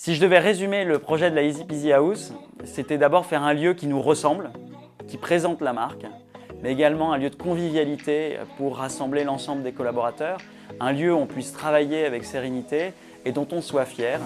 Si je devais résumer le projet de la Easy Peasy House, c'était d'abord faire un lieu qui nous ressemble, qui présente la marque, mais également un lieu de convivialité pour rassembler l'ensemble des collaborateurs, un lieu où on puisse travailler avec sérénité et dont on soit fier.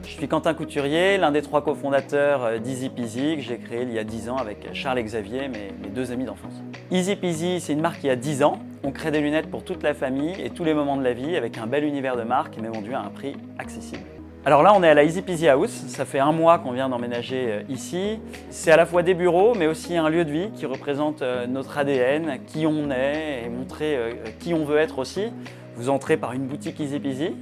Je suis Quentin Couturier, l'un des 3 cofondateurs d'Easy Peasy que j'ai créé il y a 10 ans avec Charles et Xavier, mes 2 amis d'enfance. Easy Peasy, c'est une marque qui a 10 ans. On crée des lunettes pour toute la famille et tous les moments de la vie avec un bel univers de marque mais vendu à un prix accessible. Alors là, on est à la Easy Peasy House. Ça fait 1 mois qu'on vient d'emménager ici. C'est à la fois des bureaux mais aussi un lieu de vie qui représente notre ADN, qui on est et montrer qui on veut être aussi. Vous entrez par une boutique Easy Peasy.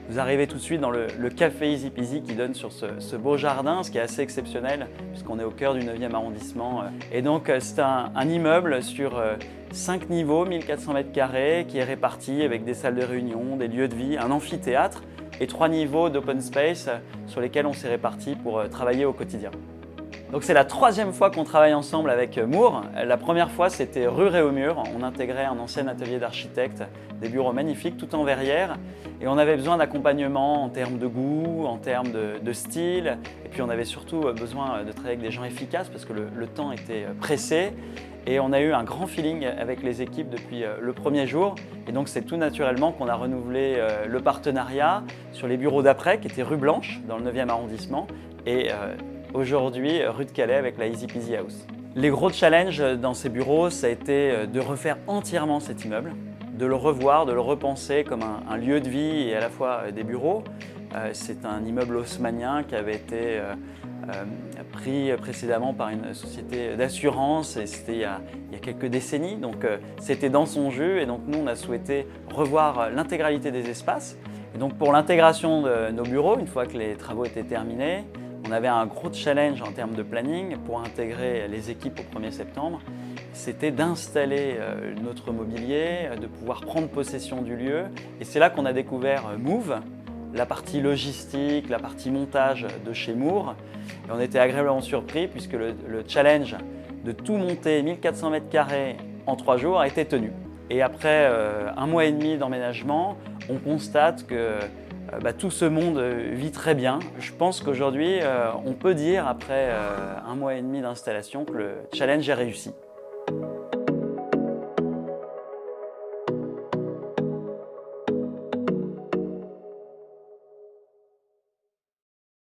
Vous arrivez tout de suite dans le café Easy Peasy qui donne sur ce beau jardin, ce qui est assez exceptionnel puisqu'on est au cœur du 9e arrondissement. Et donc c'est un immeuble sur 5 niveaux, 1400 mètres carrés, qui est réparti avec des salles de réunion, des lieux de vie, un amphithéâtre et 3 niveaux d'open space sur lesquels on s'est répartis pour travailler au quotidien. Donc c'est la 3e fois qu'on travaille ensemble avec Moore. La première fois, c'était rue Réaumur. On intégrait un ancien atelier d'architecte, des bureaux magnifiques tout en verrière. Et on avait besoin d'accompagnement en termes de goût, en termes de style. Et puis on avait surtout besoin de travailler avec des gens efficaces parce que le temps était pressé. Et on a eu un grand feeling avec les équipes depuis le premier jour. Et donc c'est tout naturellement qu'on a renouvelé le partenariat sur les bureaux d'après, qui étaient rue Blanche, dans le 9e arrondissement. Et aujourd'hui, rue de Calais avec la Easy Peasy House. Les gros challenges dans ces bureaux, ça a été de refaire entièrement cet immeuble, de le revoir, de le repenser comme un lieu de vie et à la fois des bureaux. C'est un immeuble haussmannien qui avait été pris précédemment par une société d'assurance et c'était il y a quelques décennies. Donc c'était dans son jus et donc nous on a souhaité revoir l'intégralité des espaces. Et donc pour l'intégration de nos bureaux, une fois que les travaux étaient terminés, on avait un gros challenge en termes de planning pour intégrer les équipes au 1er septembre. C'était d'installer notre mobilier, de pouvoir prendre possession du lieu. Et c'est là qu'on a découvert Move, la partie logistique, la partie montage de chez Moore. Et on était agréablement surpris puisque le challenge de tout monter 1400 mètres carrés en 3 jours a été tenu. Et après 1 mois et demi d'emménagement, on constate que tout ce monde vit très bien. Je pense qu'aujourd'hui, on peut dire, après 1 mois et demi d'installation, que le challenge est réussi.